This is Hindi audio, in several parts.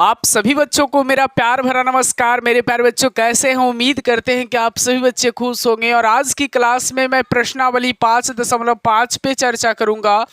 आप सभी बच्चों को मेरा प्यार भरा नमस्कार। मेरे प्यारे बच्चों, कैसे हैं? उम्मीद करते हैं कि आप सभी बच्चे खुश होंगे। और आज की क्लास में मैं प्रश्नावली 5.5 पे चर्चा करूंगा।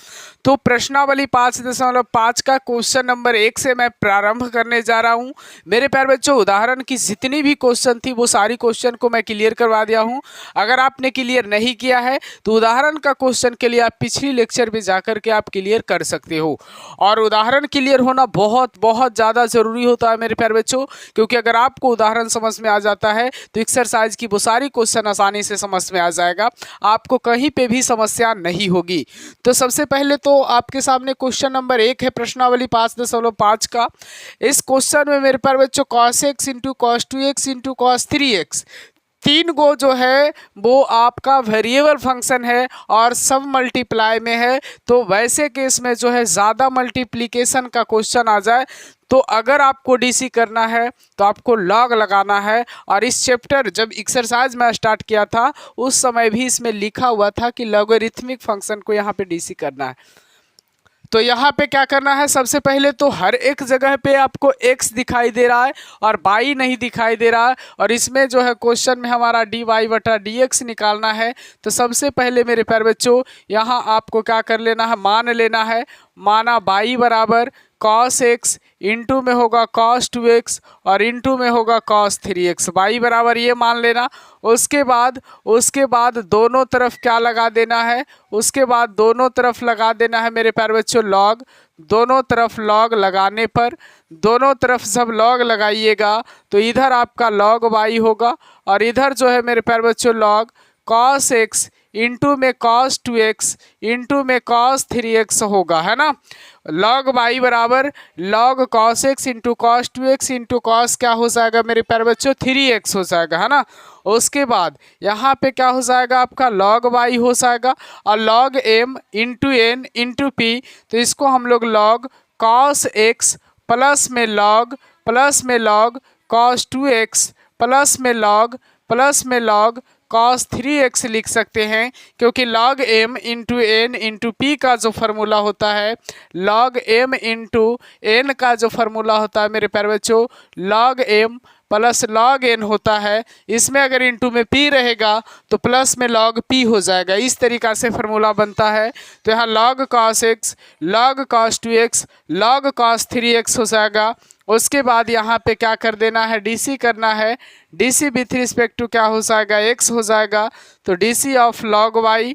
तो प्रश्नावली 5.5 का क्वेश्चन नंबर 1 से मैं प्रारंभ करने जा रहा हूं। मेरे प्यारे बच्चों, उदाहरण की जितनी भी क्वेश्चन थी वो सारी क्वेश्चन को मैं क्लियर करवा दिया हूं। अगर आपने क्लियर नहीं किया है तो उदाहरण का क्वेश्चन के लिए आप पिछली लेक्चर में जाकर के आप क्लियर कर सकते हो। और उदाहरण क्लियर होना बहुत बहुत ज़्यादा ज़रूरी होता है मेरे प्यारे बच्चों, क्योंकि अगर आपको उदाहरण समझ में आ जाता है तो एक्सरसाइज की वो सारी क्वेश्चन आसानी से समझ में आ जाएगा, आपको कहीं पे भी समस्या नहीं होगी। तो सबसे पहले तो आपके सामने क्वेश्चन नंबर 1 है प्रश्नावली 5.5 का। इस क्वेश्चन में मेरे प्यारे बच्चों cos x into cos 2x into cos 3x तीन गो जो है वो आपका वेरिएबल फंक्शन है और सब मल्टीप्लाई में है। तो वैसे केस में जो है ज़्यादा मल्टीप्लिकेशन का क्वेश्चन आ जाए तो अगर आपको डीसी करना है तो आपको लॉग लगाना है। और इस चैप्टर जब एक्सरसाइज में स्टार्ट किया था उस समय भी इसमें लिखा हुआ था कि लॉगरिथमिक फंक्शन को यहाँ पे डीसी करना है। तो यहाँ पे क्या करना है, सबसे पहले तो हर एक जगह पे आपको x दिखाई दे रहा है और y नहीं दिखाई दे रहा है। और इसमें जो है क्वेश्चन में हमारा dy बटा dx निकालना है। तो सबसे पहले मेरे प्यारे बच्चों यहाँ आपको क्या कर लेना है, मान लेना है। माना y बराबर cos x इंटू में होगा cos 2x और इंटू में होगा cos 3x। y बराबर ये मान लेना। उसके बाद दोनों तरफ क्या लगा देना है, उसके बाद दोनों तरफ लगा देना है मेरे प्यारे बच्चों लॉग। दोनों तरफ लॉग लगाने पर, दोनों तरफ जब लॉग लगाइएगा तो इधर आपका लॉग y होगा और इधर जो है मेरे प्यारे बच्चों लॉग cos x इंटू में cos 2x इंटू में cos 3x होगा, है ना। log y बराबर log cos x into cos 2x into cos क्या हो जाएगा मेरे प्यारे बच्चों 3x हो जाएगा, है ना। उसके बाद यहाँ पे क्या हो जाएगा आपका log y हो जाएगा और log m into n into p। तो इसको हम लोग log cos x प्लस में log cos 2x प्लस में log cos 3x लिख सकते हैं, क्योंकि log m into n into p का जो फार्मूला होता है, log m इंटू n का जो फार्मूला होता है मेरे प्यारे बच्चों log m plus log n होता है। इसमें अगर इंटू में p रहेगा तो प्लस में log p हो जाएगा। इस तरीक़ा से फार्मूला बनता है। तो यहाँ log cos x log cos 2x log cos 3x हो जाएगा। उसके बाद यहाँ पे क्या कर देना है, डीसी करना है। डीसी विथ रिस्पेक्ट टू क्या हो जाएगा, x हो जाएगा। तो DC of log y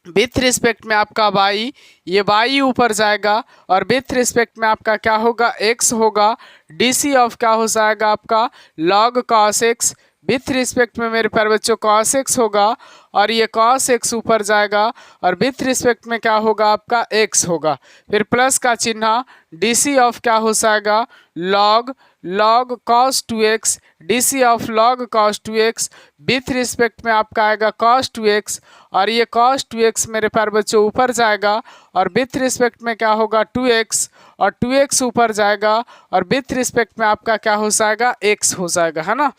with respect में आपका y, ये y ऊपर जाएगा और विथ रिस्पेक्ट में आपका क्या होगा, x होगा। डीसी ऑफ क्या हो जाएगा आपका log cos x with respect में मेरे प्यारे बच्चों cos x होगा और ये cos x ऊपर जाएगा और विथ रिस्पेक्ट में क्या होगा आपका x होगा। फिर प्लस का चिन्ह, डीसी ऑफ क्या हो जाएगा log cos 2x DC of log cos 2x with respect में आपका आएगा cos 2x और ये cos 2x मेरे प्यारे बच्चों ऊपर जाएगा और विथ रिस्पेक्ट में क्या होगा 2x और 2x ऊपर जाएगा और विथ रिस्पेक्ट में आपका क्या हो जाएगा x हो जाएगा, है ना।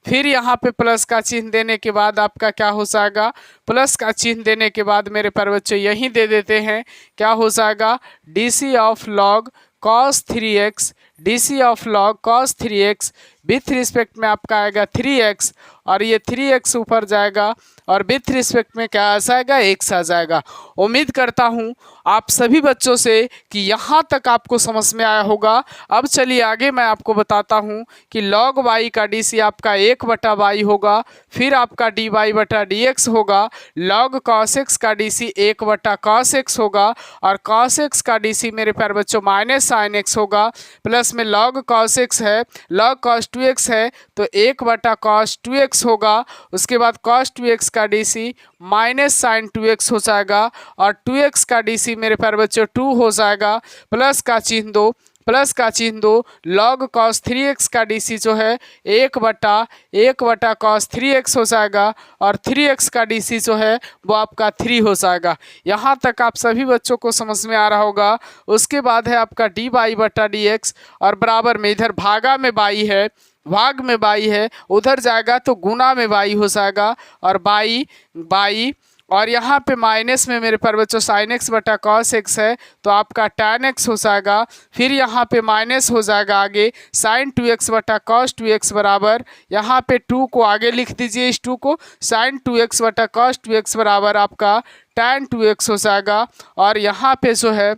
फिर यहाँ पे प्लस का चिन्ह देने के बाद आपका क्या हो जाएगा, प्लस का चिन्ह देने के बाद मेरे प्यारे बच्चों यहीं दे देते हैं, क्या हो जाएगा DC of log cos 3x DC of log cos 3x with respect में आपका आएगा 3x और ये 3x ऊपर जाएगा और विथ रिस्पेक्ट में क्या आ जाएगा, x आ जाएगा। उम्मीद करता हूँ आप सभी बच्चों से कि यहाँ तक आपको समझ में आया होगा। अब चलिए आगे मैं आपको बताता हूँ कि log y का डीसी आपका 1 बटा y होगा, फिर आपका dy बटा dx होगा। log cos x का डीसी 1 बटा cos x होगा और cos x का डीसी मेरे प्यारे बच्चों माइनस sin x होगा। प्लस में log cos x है, log cos 2x है तो 1 बटा cos 2x होगा। उसके बाद cos 2x का डीसी माइनस sin 2x हो जाएगा और 2x का डीसी मेरे प्यारे बच्चों 2 हो जाएगा। प्लस का चिन्ह दो log cos 3x का डीसी जो है 1 बटा cos 3x हो जाएगा और 3x का डीसी जो है वो आपका 3 हो जाएगा। यहाँ तक आप सभी बच्चों को समझ में आ रहा होगा। उसके बाद है आपका dy बटा dx और बराबर में इधर भाग में y है, उधर जाएगा तो गुना में y हो जाएगा और y और यहाँ पे माइनस में मेरे पास बच्चों साइन एक्स बटा कॉस एक्स है, तो आपका टैन एक्स हो जाएगा। फिर यहाँ पे माइनस हो जाएगा आगे साइन 2x बटा कॉस 2x बराबर, यहाँ पे 2 को आगे लिख दीजिए, इस 2 को, साइन 2x बटा कॉस 2x बराबर आपका टैन 2x हो जाएगा। और यहाँ पे जो है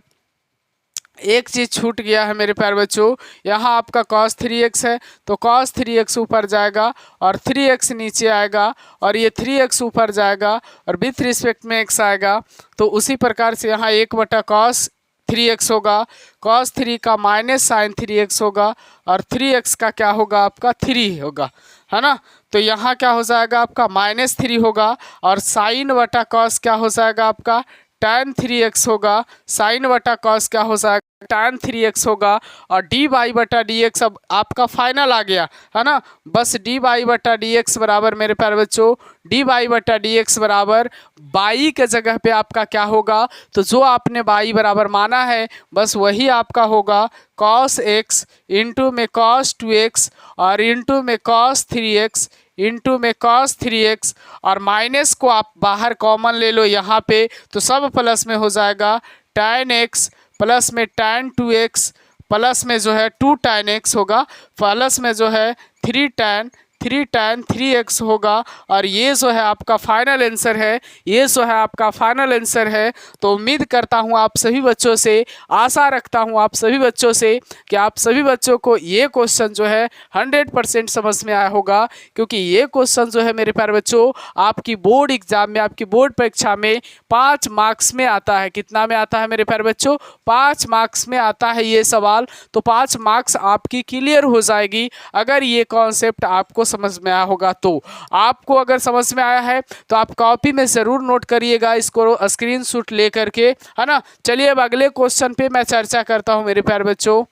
एक चीज़ छूट गया है मेरे प्यारे बच्चों, यहाँ आपका cos 3x है, तो cos 3x ऊपर जाएगा और 3x नीचे आएगा, और ये 3x ऊपर जाएगा और विथ रिस्पेक्ट में x आएगा। तो उसी प्रकार से यहाँ 1 बटा cos 3x होगा, cos 3 का माइनस साइन 3x होगा, और 3x का क्या होगा आपका 3 होगा, है ना। तो यहाँ क्या हो जाएगा आपका -3 होगा, और साइन बटा कॉस क्या हो जाएगा आपका tan 3x होगा, साइन बटा कॉस क्या हो जाएगा tan 3x होगा, और डी वाई बटा डी एक्स अब आपका फाइनल आ गया, है ना। बस डी वाई बटा डी एक्स बराबर मेरे प्यारे बच्चों, डी वाई बटा डी एक्स बराबर बाई के जगह पे आपका क्या होगा, तो जो आपने बाई बराबर माना है बस वही आपका होगा, cos x इंटू में cos 2x और इंटू में cos 3x इंटू में cos 3x, और माइनस को आप बाहर कॉमन ले लो यहाँ पे, तो सब प्लस में हो जाएगा tan x प्लस में tan 2x प्लस में जो है 2 tan x होगा, प्लस में जो है 3 tan 3x होगा, और ये जो है आपका फाइनल आंसर है, ये जो है आपका फाइनल आंसर है। तो उम्मीद करता हूँ आप सभी बच्चों से, आशा रखता हूँ आप सभी बच्चों से कि आप सभी बच्चों को ये क्वेश्चन जो है 100% समझ में आया होगा, क्योंकि ये क्वेश्चन जो है मेरे प्यारे बच्चों आपकी बोर्ड एग्जाम में, आपकी बोर्ड परीक्षा में 5 मार्क्स में आता है। कितना में आता है मेरे प्यारे बच्चों? 5 मार्क्स में आता है ये सवाल। तो 5 मार्क्स आपकी क्लियर हो जाएगी अगर ये कॉन्सेप्ट आपको समझ में आया होगा। तो आपको अगर समझ में आया है तो आप कॉपी में ज़रूर नोट करिएगा, इसको स्क्रीनशॉट ले करके, है ना। चलिए अब अगले क्वेश्चन पे मैं चर्चा करता हूं मेरे प्यारे बच्चों।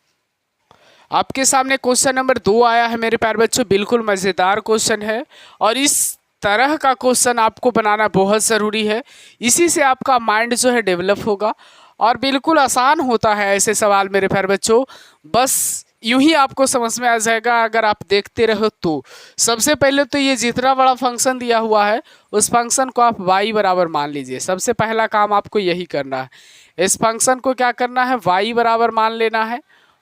आपके सामने क्वेश्चन नंबर 2 आया है मेरे प्यारे बच्चों, बिल्कुल मज़ेदार क्वेश्चन है, और इस तरह का क्वेश्चन आपको बनाना बहुत ज़रूरी है, इसी से आपका माइंड जो है डेवलप होगा, और बिल्कुल आसान होता है ऐसे सवाल मेरे प्यारे बच्चों। बस यूं ही आपको समझ में आ जाएगा अगर आप देखते रहो तो। सबसे पहले तो ये जितना बड़ा फंक्शन दिया हुआ है उस फंक्शन को आप y बराबर मान लीजिए। सबसे पहला काम आपको यही करना है, इस फंक्शन को क्या करना है, y बराबर मान लेना है।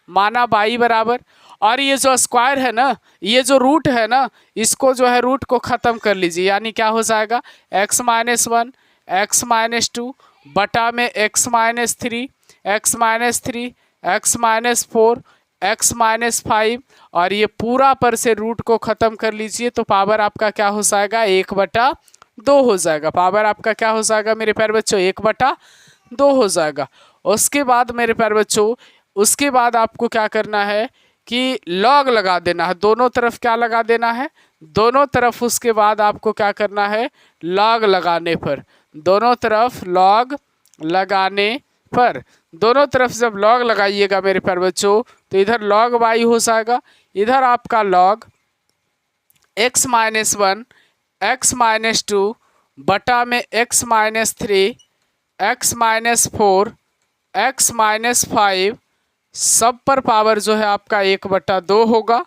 माना y बराबर, और ये जो स्क्वायर है ना, ये जो रूट है ना, इसको जो है रूट को ख़त्म कर लीजिए, यानी क्या हो जाएगा x-1 x-2 बटा में x-3 x-3 x-4 x-5, और ये पूरा पर से रूट को ख़त्म कर लीजिए, तो पावर आपका क्या हो जाएगा 1/2 हो जाएगा। पावर आपका क्या हो जाएगा मेरे प्यारे बच्चों 1/2 हो जाएगा। उसके बाद मेरे प्यारे बच्चों, उसके बाद आपको क्या करना है कि लॉग लगा देना है, दोनों तरफ क्या लगा देना है, दोनों तरफ। उसके बाद आपको क्या करना है, लॉग लगाने पर, दोनों तरफ लॉग लगाने पर, दोनों तरफ जब लॉग लगाइएगा मेरे प्यारे बच्चों, तो इधर लॉग y हो जाएगा, इधर आपका लॉग x-1 x-2 बटा में x-3 x-4 x-5 सब पर पावर जो है आपका 1/2 होगा।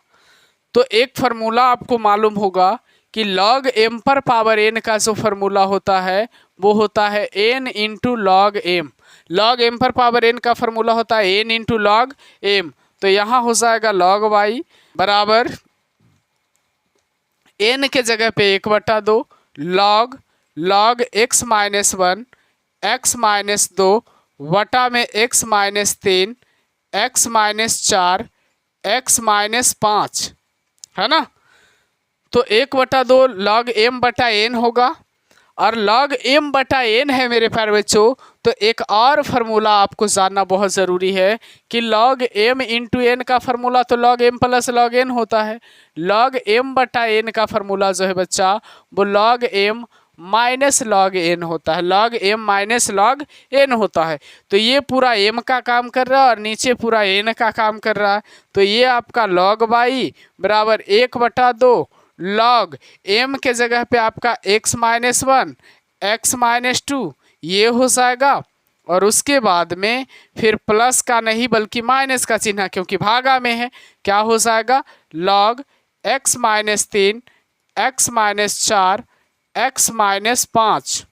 तो एक फार्मूला आपको मालूम होगा कि log m पर पावर n का जो फार्मूला होता है वो होता है n into log m। log m पर पावर n का फार्मूला होता है n इंटू लॉग m। तो यहाँ हो जाएगा log y बराबर n के जगह पे 1/2 log x-1 x-2 वटा में x-3 x-4 x-5, है ना। तो 1/2 log m बटा n होगा, और log m बटा n है मेरे प्यारे बच्चों। तो एक और फार्मूला आपको जानना बहुत ज़रूरी है कि log m इंटू n का फार्मूला तो log m plus log n होता है। log m बटा n का फार्मूला जो है बच्चा वो log m minus log n होता है, log m minus log n होता है। तो ये पूरा m का काम कर रहा है और नीचे पूरा n का काम कर रहा है। तो ये आपका log y बराबर 1/2 log m के जगह पे आपका x-1 x-2 ये हो जाएगा, और उसके बाद में फिर प्लस का नहीं बल्कि माइनस का चिन्ह, क्योंकि भागा में है, क्या हो जाएगा log x-3 x-4 x-5।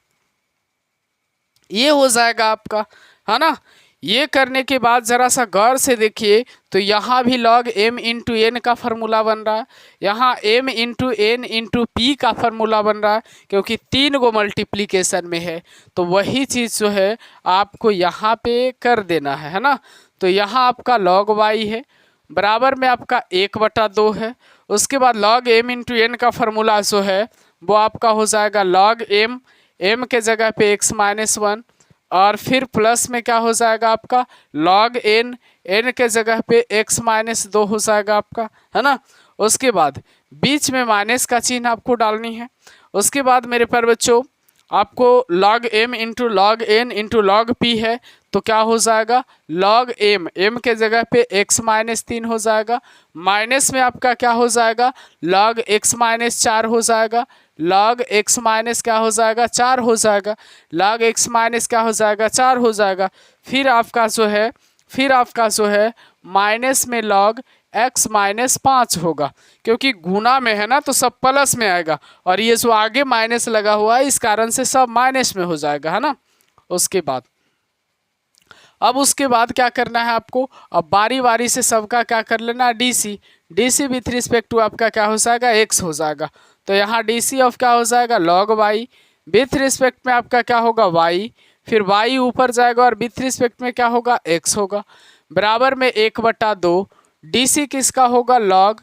ये हो जाएगा आपका, है ना। ये करने के बाद ज़रा सा गौर से देखिए तो यहाँ भी log m इंटू एन का फार्मूला बन रहा है, यहाँ m into N into P का फार्मूला बन रहा है, क्योंकि 3 गो मल्टीप्लिकेशन में है। तो वही चीज़ जो है आपको यहाँ पे कर देना है ना। तो यहाँ आपका log y है, बराबर में आपका 1/2 है। उसके बाद log m इंटू एन का फार्मूला जो है वो आपका हो जाएगा log m के जगह पे x-1, और फिर प्लस में क्या हो जाएगा आपका log n के जगह पे x-2 हो जाएगा आपका, है ना। उसके बाद बीच में माइनस का चिन्ह आपको डालनी है। उसके बाद मेरे प्यारे बच्चों आपको log m into log n into log p है, तो क्या हो जाएगा log m के जगह पे x-3 हो जाएगा, माइनस में आपका क्या हो जाएगा log x-4 हो जाएगा, log x माइनस क्या हो जाएगा 4 हो जाएगा, log x माइनस क्या हो जाएगा 4 हो जाएगा। फिर आपका जो है माइनस में log x-5 होगा, क्योंकि गुना में है ना तो सब प्लस में आएगा, और ये जो आगे माइनस लगा हुआ है इस कारण से सब माइनस में हो जाएगा, है ना। उसके बाद क्या करना है आपको, अब बारी बारी से सबका क्या कर लेना, डीसी विथ रिस्पेक्ट टू आपका क्या हो जाएगा x हो जाएगा। तो यहाँ डीसी ऑफ क्या हो जाएगा log y, विथ रिस्पेक्ट में आपका क्या होगा y, फिर y ऊपर जाएगा और विथ रिस्पेक्ट में क्या होगा x होगा, बराबर में 1/2। डीसी किसका होगा log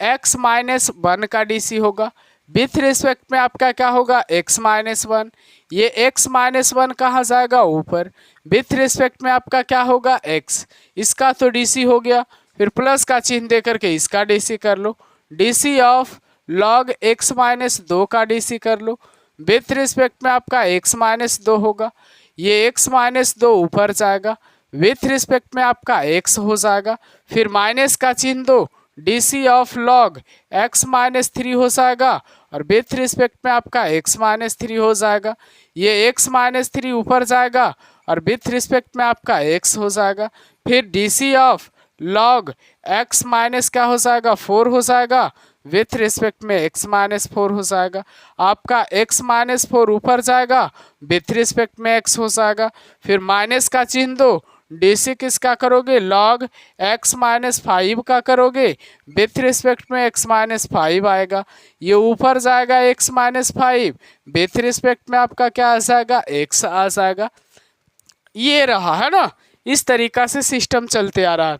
x-1 का डीसी होगा, विथ रिस्पेक्ट में आपका क्या होगा x-1, ये x-1 कहाँ जाएगा ऊपर, विथ रिस्पेक्ट में आपका क्या होगा x, इसका तो डीसी हो गया। फिर प्लस का चिन्ह दे करके इसका डीसी कर लो, डीसी ऑफ log x-2 का डीसी कर लो, विथ रिस्पेक्ट में आपका x-2 होगा, ये x-2 ऊपर जाएगा, विथ रिस्पेक्ट में आपका x हो जाएगा, फिर माइनस का चिन्ह दो, डीसी ऑफ log x-3 हो जाएगा, और विथ रिस्पेक्ट में आपका x-3 हो जाएगा, ये x-3 ऊपर जाएगा और विथ रिस्पेक्ट में आपका x हो जाएगा। फिर DC of log x minus क्या हो जाएगा 4 हो जाएगा, विथ रिस्पेक्ट में x-4 हो जाएगा, आपका x-4 ऊपर जाएगा, विथ रिस्पेक्ट में x हो जाएगा। फिर माइनस का चिन्ह दो, डीसी किसका करोगे log x-5 का करोगे, विथ रिस्पेक्ट में x-5 आएगा, ये ऊपर जाएगा x-5, विथ रिस्पेक्ट में आपका क्या आ जाएगा x आ जाएगा। ये रहा, है ना। इस तरीका से सिस्टम चलते आ रहा है,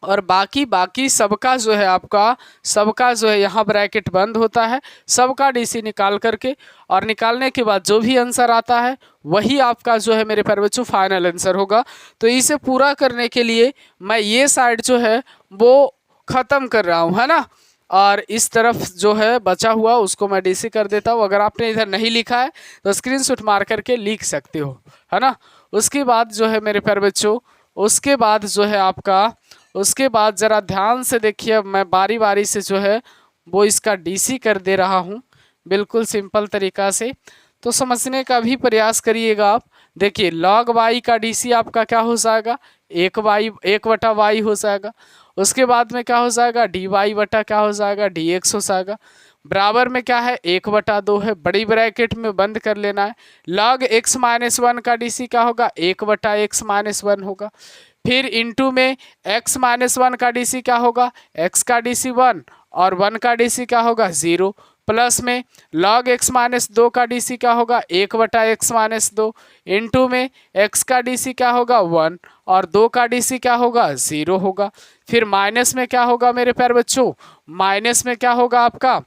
और बाकी सबका जो है आपका सबका जो है यहाँ ब्रैकेट बंद होता है, सबका डीसी निकाल करके, और निकालने के बाद जो भी आंसर आता है वही आपका जो है मेरे प्यारे बच्चों फाइनल आंसर होगा। तो इसे पूरा करने के लिए मैं ये साइड जो है वो ख़त्म कर रहा हूँ, है ना, और इस तरफ जो है बचा हुआ उसको मैं डीसी कर देता हूँ। अगर आपने इधर नहीं लिखा है तो स्क्रीनशॉट मार करके लिख सकते हो, है ना। उसके बाद जो है मेरे प्यारे बच्चों उसके बाद जो है आपका उसके बाद ज़रा ध्यान से देखिए, मैं बारी बारी से जो है वो इसका डीसी कर दे रहा हूँ बिल्कुल सिंपल तरीका से, तो समझने का भी प्रयास करिएगा आप। देखिए log y का डीसी आपका क्या हो जाएगा 1/y हो जाएगा, उसके बाद में क्या हो जाएगा dy बटा क्या हो जाएगा dx हो जाएगा, बराबर में क्या है 1/2 है, बड़ी ब्रैकेट में बंद कर लेना है। log x-1 का डीसी क्या होगा 1/x-1 होगा, फिर इंटू में x-1 का डीसी क्या होगा x का डीसी 1 और 1 का डीसी क्या होगा 0, प्लस में log x-2 का डीसी क्या होगा 1/x-2, इंटू में x का डीसी क्या होगा 1 और 2 का डीसी क्या होगा 0 होगा। फिर माइनस में क्या होगा मेरे प्यारे बच्चों, माइनस में क्या होगा आपका,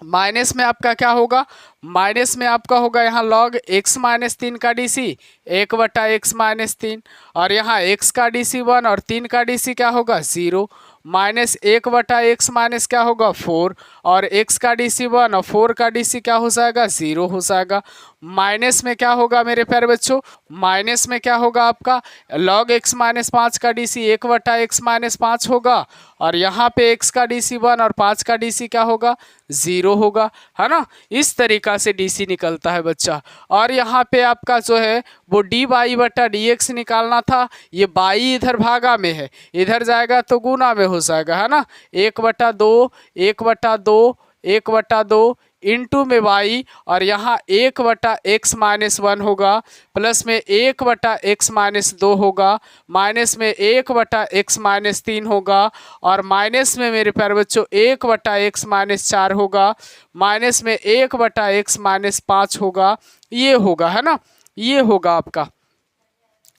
माइनस में आपका क्या होगा, माइनस में आपका होगा यहाँ log x-3 का डीसी 1/x-3, और यहाँ x का डीसी 1 और 3 का डीसी क्या होगा 0, माइनस 1/x माइनस क्या होगा 4, और x का डीसी 1 और 4 का डीसी क्या हो जाएगा 0 हो जाएगा। माइनस में क्या होगा मेरे प्यारे बच्चों, माइनस में क्या होगा आपका log x-5 का डीसी 1/x-5 होगा, और यहाँ पे x का डीसी 1 और 5 का डीसी क्या होगा 0 होगा, है ना। इस तरीका से डीसी निकलता है बच्चा। और यहाँ पे आपका जो है वो dy बटा dx निकालना था, ये बाई इधर भागा में है, इधर जाएगा तो गुना में हो जाएगा, है ना। 1/2 1/2 1/2 इंटू में y, और यहाँ 1/x-1 होगा, प्लस में 1/x-2 होगा, माइनस में 1/x-3 होगा, और माइनस में मेरे प्यारे बच्चों 1/x-4 होगा, माइनस में 1/x-5 होगा, ये होगा, है ना, ये होगा आपका।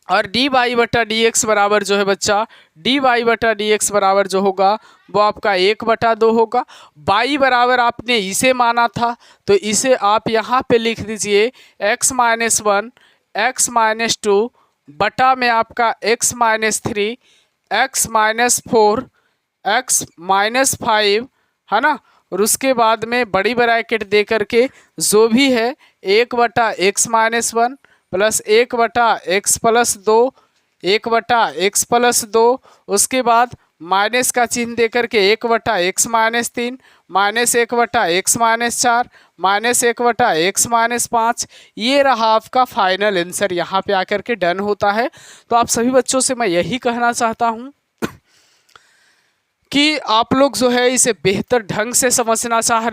और dy/dx बराबर जो है बच्चा, dy/dx बराबर जो होगा वो आपका 1/2 होगा। y बराबर आपने इसे माना था, तो इसे आप यहाँ पे लिख दीजिए x-1 x-2 बटा में आपका x-3 x-4 x-5, है ना। और उसके बाद में बड़ी ब्रैकेट दे करके जो भी है 1/x-1 प्लस 1/x+2 1/x+2, उसके बाद माइनस का चिन्ह दे करके 1/x-3 minus 1/x-4 minus 1/x-5। ये रहा आपका फाइनल आंसर, यहाँ पे आकर के डन होता है। तो आप सभी बच्चों से मैं यही कहना चाहता हूँ कि आप लोग जो है इसे बेहतर ढंग से समझना चाह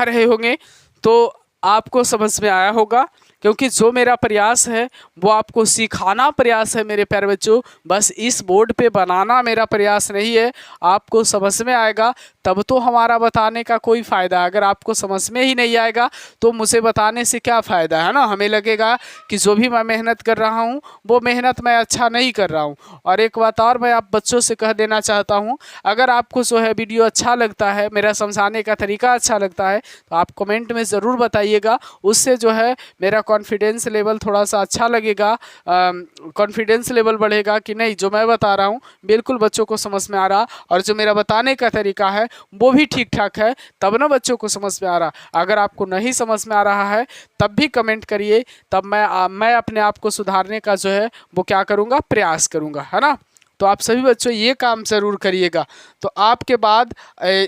रहे होंगे, तो आपको समझ में आया होगा, क्योंकि जो मेरा प्रयास है वो आपको सिखाना प्रयास है मेरे प्यारे बच्चों। बस इस बोर्ड पे बनाना मेरा प्रयास नहीं है, आपको समझ में आएगा तब तो हमारा बताने का कोई फ़ायदा है। अगर आपको समझ में ही नहीं आएगा तो मुझे बताने से क्या फ़ायदा है ना। हमें लगेगा कि जो भी मैं मेहनत कर रहा हूँ वो मेहनत मैं अच्छा नहीं कर रहा हूँ। और एक बात और मैं आप बच्चों से कह देना चाहता हूँ, अगर आपको जो है वीडियो अच्छा लगता है, मेरा समझाने का तरीका अच्छा लगता है, तो आप कमेंट में ज़रूर बताइएगा। उससे जो है मेरा कॉन्फिडेंस लेवल थोड़ा सा अच्छा लगेगा, कॉन्फिडेंस लेवल बढ़ेगा कि नहीं जो मैं बता रहा हूँ बिल्कुल बच्चों को समझ में आ रहा, और जो मेरा बताने का तरीका है वो भी ठीक ठाक है, तब ना बच्चों को समझ में आ रहा। अगर आपको नहीं समझ में आ रहा है तब भी कमेंट करिए, तब मैं अपने आप को सुधारने का जो है वो क्या करूँगा, प्रयास करूँगा, है ना। तो आप सभी बच्चों ये काम ज़रूर करिएगा। तो आपके बाद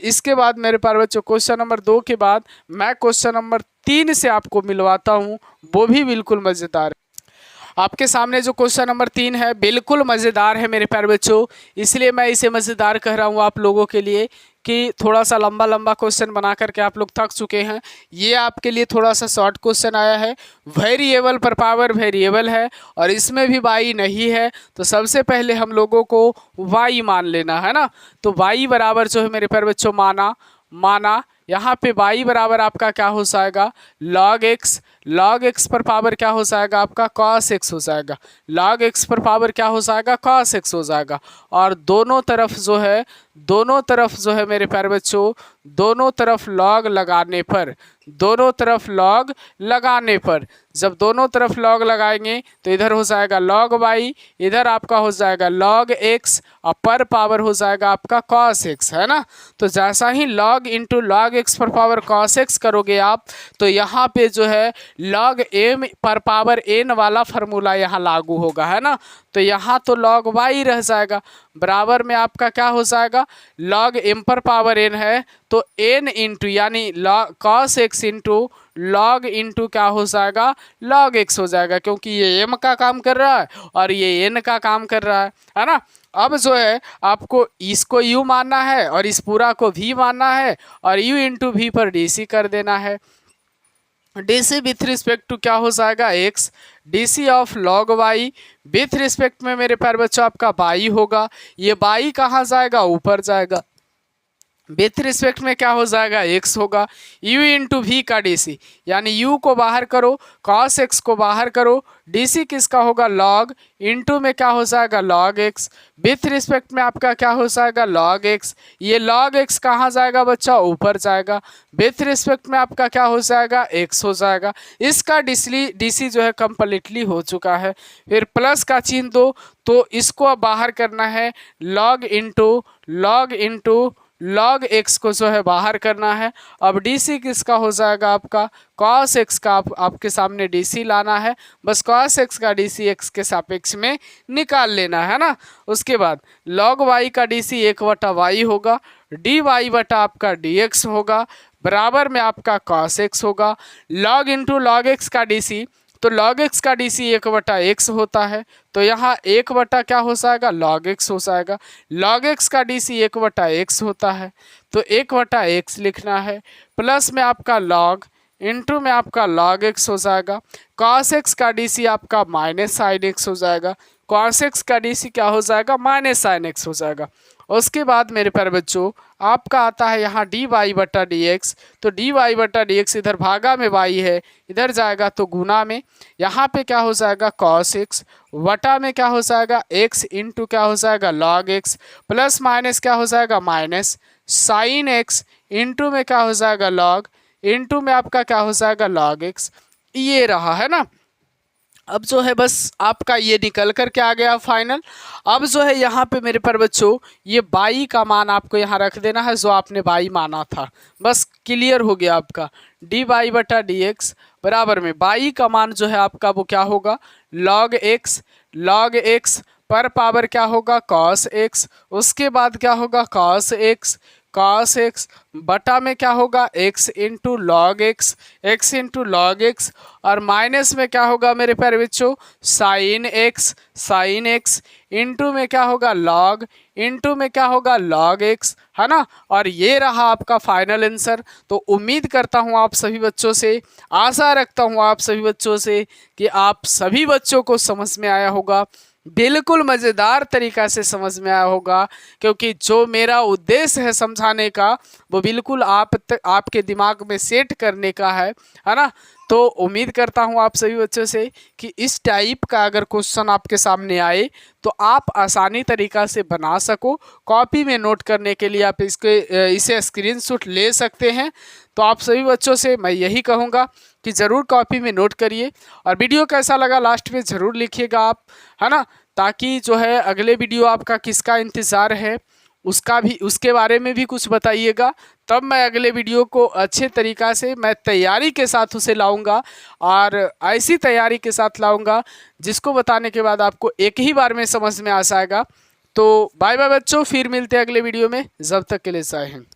इसके बाद मेरे प्यारे बच्चों क्वेश्चन नंबर 2 के बाद मैं क्वेश्चन नंबर 3 से आपको मिलवाता हूँ, वो भी बिल्कुल मज़ेदार। आपके सामने जो क्वेश्चन नंबर 3 है बिल्कुल मज़ेदार है मेरे प्यारे बच्चों, इसलिए मैं इसे मज़ेदार कह रहा हूँ आप लोगों के लिए कि थोड़ा सा लंबा लंबा क्वेश्चन बना करके आप लोग थक चुके हैं। ये आपके लिए थोड़ा सा शॉर्ट क्वेश्चन आया है, वेरिएबल पर पावर वेरिएबल है और इसमें भी वाई नहीं है, तो सबसे पहले हम लोगों को वाई मान लेना है ना। तो वाई बराबर जो है मेरे प्यारे बच्चों माना यहाँ पे y बराबर आपका क्या हो जाएगा, log x पर पावर क्या हो जाएगा आपका cos x हो जाएगा, log x पर पावर क्या हो जाएगा cos x हो जाएगा। और दोनों तरफ जो है मेरे प्यारे बच्चों, दोनों तरफ log लगाने पर जब दोनों तरफ log लगाएंगे तो इधर हो जाएगा log y, इधर आपका हो जाएगा log x और पर पावर हो जाएगा आपका cos x, है ना। तो जैसा ही log इंटू log x पर पावर cos x करोगे आप, तो यहाँ पे जो है log m पर पावर n वाला फार्मूला यहाँ लागू होगा, है ना। तो यहाँ तो log y रह जाएगा, बराबर में आपका क्या हो जाएगा, log m पर पावर n है तो n इंटू यानी cos x into log into क्या हो जाएगा, log x हो जाएगा, क्योंकि ये m का काम कर रहा है और ये n का काम कर रहा है ना। अब जो है आपको इसको u मानना है और इस पूरा को v मानना है और u इंटू v पर dc कर देना है। dc विथ रिस्पेक्ट टू क्या हो जाएगा x, dc of log y with respect में मेरे प्यारे बच्चों आपका y होगा, ये y कहाँ जाएगा, ऊपर जाएगा, विथ रिस्पेक्ट में क्या हो जाएगा x होगा, u इंटू वी का dc यानी u को बाहर करो cos x को बाहर करो, dc किसका होगा log इंटू में क्या हो जाएगा log x, विथ रिस्पेक्ट में आपका क्या हो जाएगा log x, ये log x कहाँ जाएगा बच्चा, ऊपर जाएगा, विथ रिस्पेक्ट में आपका क्या हो जाएगा x हो जाएगा। इसका dc जो है कम्प्लीटली हो चुका है। फिर प्लस का चिन्ह दो तो इसको बाहर करना है, log इंटू log x को जो है बाहर करना है। अब dc किसका हो जाएगा आपका cos x का, आपके सामने dc लाना है, बस cos x का dc x के सापेक्ष में निकाल लेना है ना। उसके बाद log y का dc 1/y होगा, dy बटा आपका dx होगा, बराबर में आपका cos x होगा, log इंटू log x का dc, तो log x का DC 1/x होता है, तो यहाँ 1 बटा क्या हो जाएगा, log x हो जाएगा। log x का DC 1/x होता है, तो 1/x लिखना है, प्लस में आपका log इंटू में आपका log x हो जाएगा। cos x का DC आपका माइनस sin x हो जाएगा, cos x का DC क्या हो जाएगा, माइनस sin x हो जाएगा। उसके बाद मेरे प्यारे बच्चों आपका आता है यहाँ dy/dx, तो dy/dx इधर भागा में y है, इधर जाएगा तो गुना में, यहाँ पे क्या हो जाएगा cos x, वटा में क्या हो जाएगा x इंटू क्या हो जाएगा log x, प्लस माइनस क्या हो जाएगा माइनस sin x, इंटू में क्या हो जाएगा log, इंटू में आपका क्या हो जाएगा log x। ये रहा है ना। अब जो है बस आपका ये निकल कर के आ गया फाइनल। अब जो है यहाँ पे मेरे पर बच्चों ये बाई का मान आपको यहाँ रख देना है, जो आपने बाई माना था, बस क्लियर हो गया आपका। dy/dx बराबर में बाई का मान जो है आपका वो क्या होगा, log x पर पावर क्या होगा cos x, उसके बाद क्या होगा cos x बटा में क्या होगा x इंटू लॉग x और माइनस में क्या होगा मेरे प्यारे बच्चों sin x इंटू में क्या होगा log इंटू में क्या होगा log x, है ना। और ये रहा आपका फाइनल आंसर। तो उम्मीद करता हूँ आप सभी बच्चों से, आशा रखता हूँ आप सभी बच्चों से कि आप सभी बच्चों को समझ में आया होगा, बिल्कुल मज़ेदार तरीक़ा से समझ में आया होगा, क्योंकि जो मेरा उद्देश्य है समझाने का वो बिल्कुल आपके दिमाग में सेट करने का है ना। तो उम्मीद करता हूँ आप सभी बच्चों से कि इस टाइप का अगर क्वेश्चन आपके सामने आए तो आप आसानी तरीक़ा से बना सको। कॉपी में नोट करने के लिए आप इसे स्क्रीनशॉट ले सकते हैं। तो आप सभी बच्चों से मैं यही कहूँगा कि ज़रूर कॉपी में नोट करिए, और वीडियो कैसा लगा लास्ट में ज़रूर लिखिएगा आप, है ना, ताकि जो है अगले वीडियो आपका किसका इंतज़ार है उसके बारे में भी कुछ बताइएगा, तब मैं अगले वीडियो को अच्छे तरीक़ा से मैं तैयारी के साथ उसे लाऊंगा, और ऐसी तैयारी के साथ लाऊंगा जिसको बताने के बाद आपको एक ही बार में समझ में आ जाएगा। तो बाय बाय बच्चों, फिर मिलते हैं अगले वीडियो में, जब तक के लिए जय हिंद।